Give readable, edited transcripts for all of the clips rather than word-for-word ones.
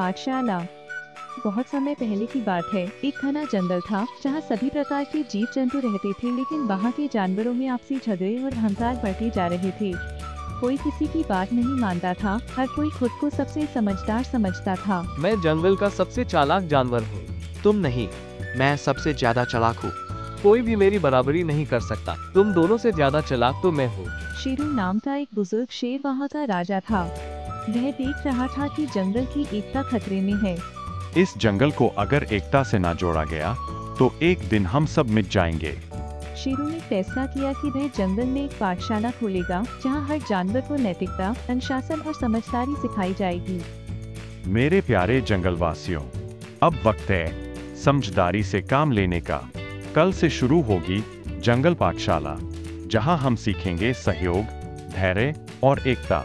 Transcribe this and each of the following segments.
पाठशाला। बहुत समय पहले की बात है, एक घना जंगल था जहाँ सभी प्रकार के जीव जंतु रहते थे, लेकिन वहाँ के जानवरों में आपसी झगड़े और अहंकार बढ़ते जा रहे थे। कोई किसी की बात नहीं मानता था, हर कोई खुद को सबसे समझदार समझता था। मैं जंगल का सबसे चालाक जानवर हूँ। तुम नहीं, मैं सबसे ज्यादा चालाक हूँ। कोई भी मेरी बराबरी नहीं कर सकता। तुम दोनों से ज्यादा चालाक तो मैं हूँ। शेरू नाम का एक बुजुर्ग शेर वहाँ का राजा था। वह देख रहा था कि जंगल की एकता खतरे में है। इस जंगल को अगर एकता से ना जोड़ा गया तो एक दिन हम सब मिट जाएंगे। शेरू ने फैसला किया कि वह जंगल में एक पाठशाला खोलेगा जहां हर जानवर को नैतिकता, अनुशासन और समझदारी सिखाई जाएगी। मेरे प्यारे जंगलवासियों, अब वक्त है समझदारी से काम लेने का। कल से शुरू होगी जंगल पाठशाला, जहां हम सीखेंगे सहयोग, धैर्य और एकता।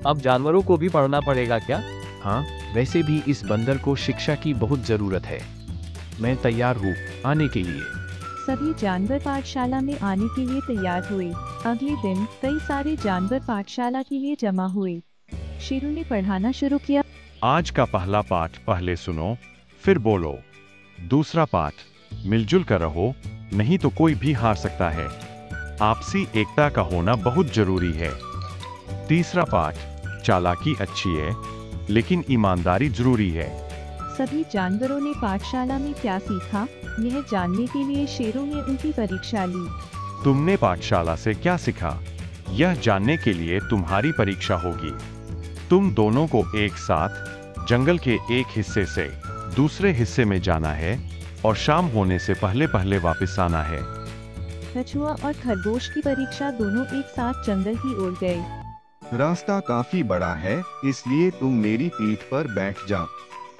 अब जानवरों को भी पढ़ना पड़ेगा क्या? हाँ, वैसे भी इस बंदर को शिक्षा की बहुत जरूरत है। मैं तैयार हूँ आने के लिए। सभी जानवर पाठशाला में आने के लिए तैयार हुए। अगले दिन कई सारे जानवर पाठशाला के लिए जमा हुए। शेरू ने पढ़ाना शुरू किया। आज का पहला पाठ पहले सुनो, फिर बोलो। दूसरा पाठ, मिलजुल कर रहो, नहीं तो कोई भी हार सकता है। आपसी एकता का होना बहुत जरूरी है। तीसरा पाठ, चालाकी अच्छी है लेकिन ईमानदारी जरूरी है। सभी जानवरों ने पाठशाला में क्या सीखा, यह जानने के लिए शेरू ने उनकी परीक्षा ली। तुमने पाठशाला से क्या सीखा, यह जानने के लिए तुम्हारी परीक्षा होगी। तुम दोनों को एक साथ जंगल के एक हिस्से से दूसरे हिस्से में जाना है और शाम होने से पहले पहले वापस आना है। कछुआ और खरगोश की परीक्षा दोनों एक साथ जंगल की ओर गए। रास्ता काफी बड़ा है, इसलिए तुम मेरी पीठ पर बैठ जाओ।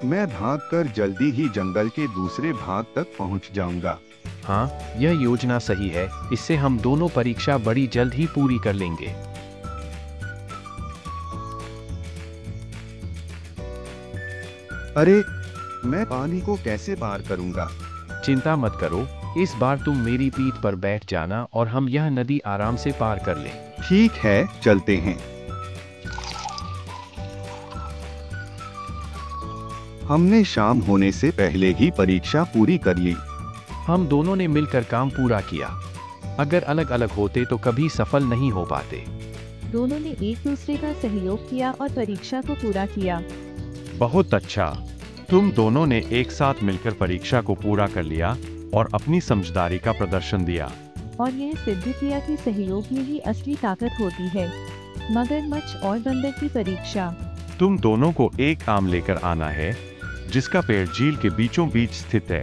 मैं भागकर जल्दी ही जंगल के दूसरे भाग तक पहुंच जाऊंगा। हाँ, यह योजना सही है। इससे हम दोनों परीक्षा बड़ी जल्द ही पूरी कर लेंगे। अरे, मैं पानी को कैसे पार करूंगा? चिंता मत करो, इस बार तुम मेरी पीठ पर बैठ जाना और हम यह नदी आराम से पार कर लें। ठीक है, चलते हैं। हमने शाम होने से पहले ही परीक्षा पूरी कर ली। हम दोनों ने मिलकर काम पूरा किया। अगर अलग अलग होते तो कभी सफल नहीं हो पाते। दोनों ने एक दूसरे का सहयोग किया और परीक्षा को पूरा किया। बहुत अच्छा, तुम दोनों ने एक साथ मिलकर परीक्षा को पूरा कर लिया और अपनी समझदारी का प्रदर्शन दिया। और यह सिद्ध किया कि सहयोग में ही असली ताकत होती है। मगरमच्छ और बंदर की परीक्षा। तुम दोनों को एक आम लेकर आना है जिसका पेड़ झील के बीचों बीच स्थित है।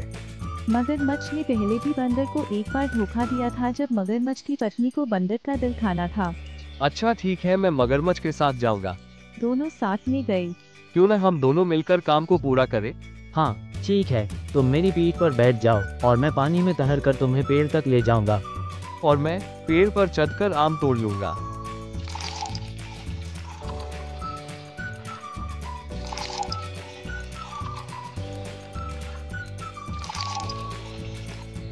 मगरमच्छ ने पहले भी बंदर को एक बार धोखा दिया था, जब मगरमच्छ की पत्नी को बंदर का दिल खाना था। अच्छा ठीक है, मैं मगरमच्छ के साथ जाऊंगा। दोनों साथ में गए। क्यों न हम दोनों मिलकर काम को पूरा करें? हाँ ठीक है, तुम मेरी पीठ पर बैठ जाओ और मैं पानी में तैर कर तुम्हें पेड़ तक ले जाऊंगा। और मैं पेड़ पर चढ़कर आम तोड़ लूंगा।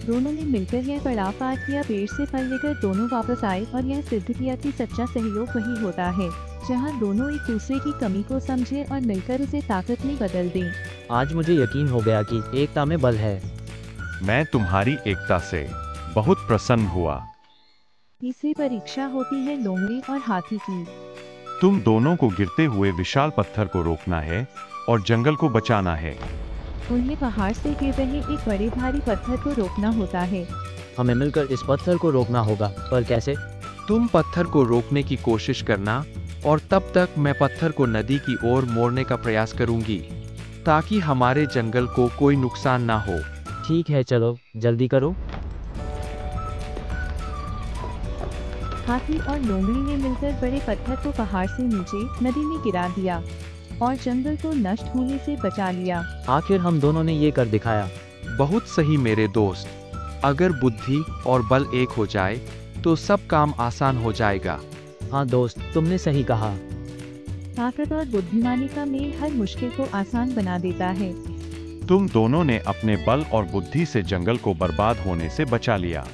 दोनों ने मिलकर यह पड़ाव पार किया। पेड़ से फल लेकर दोनों वापस आए और यह सिद्ध किया कि सच्चा सहयोग वही होता है जहां दोनों एक दूसरे की कमी को समझे और मिलकर उसे ताकत में बदल दें। आज मुझे यकीन हो गया कि एकता में बल है। मैं तुम्हारी एकता से बहुत प्रसन्न हुआ। तीसरी परीक्षा होती है लोमड़ी और हाथी की। तुम दोनों को गिरते हुए विशाल पत्थर को रोकना है और जंगल को बचाना है। उन्हें पहाड़ से गिर रहे एक बड़े भारी पत्थर को रोकना होता है। हमें मिलकर इस पत्थर को रोकना होगा, पर कैसे? तुम पत्थर को रोकने की कोशिश करना और तब तक मैं पत्थर को नदी की ओर मोड़ने का प्रयास करूंगी ताकि हमारे जंगल को कोई नुकसान ना हो। ठीक है, चलो जल्दी करो। हाथी और लोमड़ी ने मिलकर बड़े पत्थर को पहाड़ से नीचे नदी में गिरा दिया और जंगल को नष्ट होने से बचा लिया। आखिर हम दोनों ने ये कर दिखाया। बहुत सही मेरे दोस्त। अगर बुद्धि और बल एक हो जाए तो सब काम आसान हो जाएगा। हाँ दोस्त, तुमने सही कहा। ताकत और बुद्धिमानी का मेल हर मुश्किल को आसान बना देता है। तुम दोनों ने अपने बल और बुद्धि से जंगल को बर्बाद होने से बचा लिया।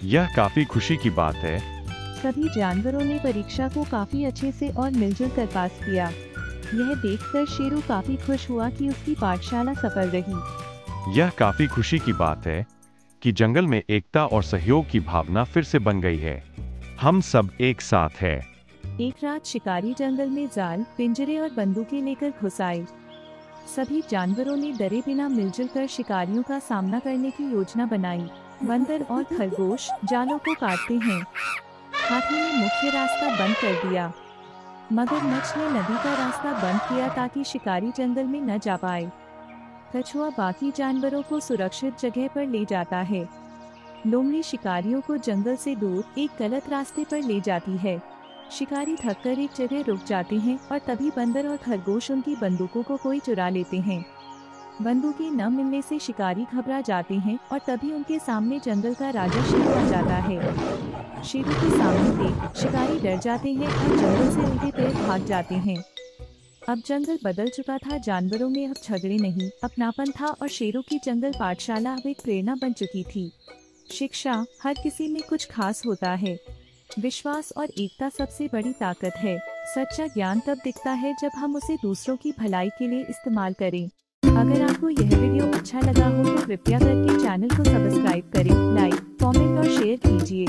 यह काफी खुशी की बात है। सभी जानवरों ने परीक्षा को काफी अच्छे से और मिलजुल कर पास किया। यह देखकर शेरू काफी खुश हुआ कि उसकी पाठशाला सफल रही। यह काफी खुशी की बात है कि जंगल में एकता और सहयोग की भावना फिर से बन गई है। हम सब एक साथ हैं। एक रात शिकारी जंगल में जाल, पिंजरे और बंदूकें लेकर घुस आए। सभी जानवरों ने डरे बिना मिलजुल कर शिकारियों का सामना करने की योजना बनाई। बंदर और खरगोश जालों को काटते हैं। हाथी ने मुख्य रास्ता बंद कर दिया। मगरमच्छ ने नदी का रास्ता बंद किया ताकि शिकारी जंगल में न जा पाए। कछुआ बाकी जानवरों को सुरक्षित जगह पर ले जाता है। लोमड़ी शिकारियों को जंगल से दूर एक गलत रास्ते पर ले जाती है। शिकारी थककर एक जगह रुक जाते हैं और तभी बंदर और खरगोश उनकी बंदूकों को कोई चुरा लेते हैं। बंदूकें न मिलने से शिकारी घबरा जाते हैं और तभी उनके सामने जंगल का राजा शेरू आ जाता है। शेरू के सामने देख शिकारी डर जाते हैं और जंगल से उनके पैर भाग जाते हैं। अब जंगल बदल चुका था। जानवरों में अब झगड़े नहीं, अपनापन था और शेरू की जंगल पाठशाला अब एक प्रेरणा बन चुकी थी। शिक्षा हर किसी में कुछ खास होता है। विश्वास और एकता सबसे बड़ी ताकत है। सच्चा ज्ञान तब दिखता है जब हम उसे दूसरों की भलाई के लिए इस्तेमाल करें। अगर आपको यह वीडियो अच्छा लगा हो तो कृपया करके चैनल को सब्सक्राइब करें, लाइक, कमेंट और शेयर कीजिए।